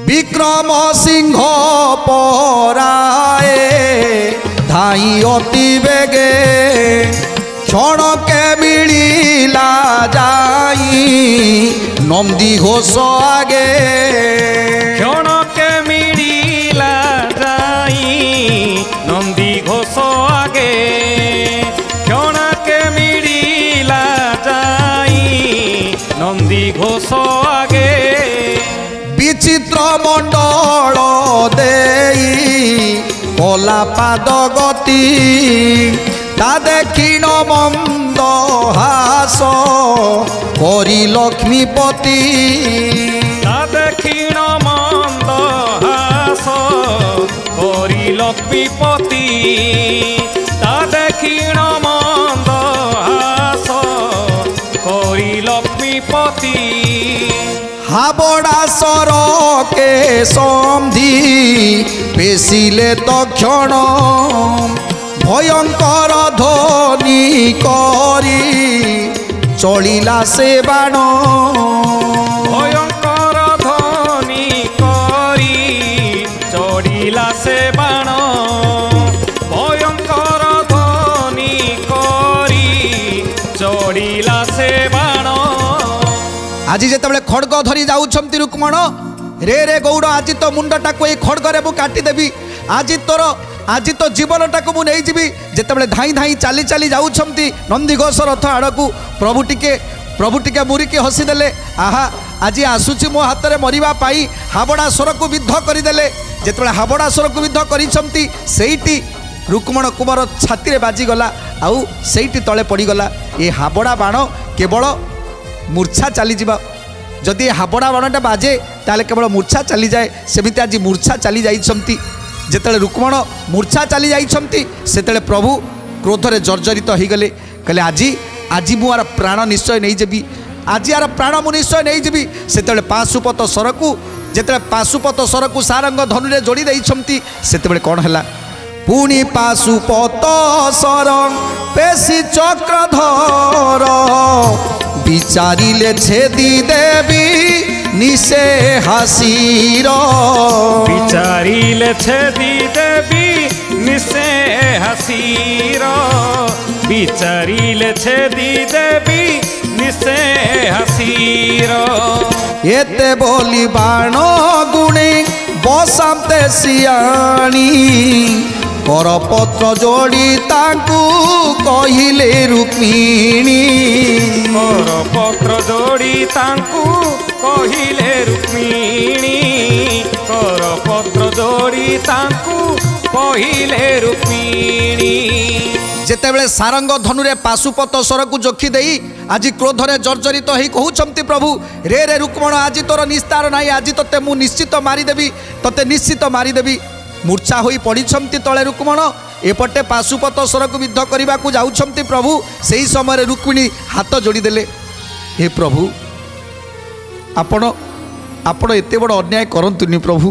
विक्रम सिंह पराए धाई अति बेगे क्षण के मिला जाई नंदी घोष आगे क्षण के मिला जाई नंदी घोष आगे क्षण के मिला जाई नंदी घोष आगे विचित्र मंडल देई कला पाद गति ता देखिन मंद हास करी लक्ष्मीपति ता देखिन मंद हास करी लक्ष्मीपति ता देखिन मंद हास करी लक्ष्मीपति हाबड़ा सर के समधि पेशिले तक्षण भयंकर ध्वनि करी चलिला से बाण भयंकर ध्वनि करी चलिला से बाण भयंकर ध्वनि करी चलिला से बाण आज जिते खड़ग धरी जाऊँच रुक्मण रे रे गौड़ आज तो मुंडटा को खड़गरे मु काटिदेवी आज तो जीवनटा को मुझे जिते धाई धाई चाली चाली जाऊँच नंदीघोष रथ आड़ को प्रभु टिके मुरिकी हसीदे आहा आज आसूची मो हाथ में मरवा हाबड़ा स्वर को विद्ध करदे जिते हाबड़ा स्वर को विद्ध कर रुक्मण कुमार छाती में बाजिगला आउ से तले पड़गला ये हाबड़ा बाण केवल मूर्छा चली जा जदि हाबड़ा बाणटा बाजे ताले केवल मूर्छा चली जाए सेमिति आज मूर्छा चली जाइछंती जेतले रुक्मण मूर्छा चली जाइछंती सेतले प्रभु क्रोध रे जर्जरित हो गले कहले आज मुआर प्राण निश्चय नहीं जेबी आज यार प्राण मु निश्चय नहीं जेबी सेतले पाशुपत सरकु जेतले पाशुपत सरकु सारंग धनु रे जोड़ी देइछंती सेतबेले कोन हला पुणी पाशुपत सरंग पेशी चक्रधर विचारिले छेदी देवी निशे हासीर विचारिले छेदी देवी निशे हासीर विचारिले छेदी देवी निशे हासीर एते बोली बाण गुणी बसामते सियाणी करपत्र जोड़ी ताकू कहिले रुक्मिणी करपत्र जोड़ी ताकू कहिले रुक्मिणी करपत्र जोड़ी ताकू कहिले रुक्मिणी जेतेबेले सारंग धनुरे पाशुपत स्वर को जोखी देई आज क्रोध रे जर्जरित होई कहउछंती प्रभु रे रे रुक्मण आज तोर निस्तार नाही आज तते मु निश्चित मारिदेवी तते निश्चित मारिदेवी मूर्छा होई पड़िछंती तले रुक्मण एपटे पाशुपत स्वर को विद्ध करने को जाउछंती प्रभु सही समय रुक्मिणी हाथ जोड़ी देले हे प्रभु आपण एते बड़ अन्याय करंतुनी प्रभु।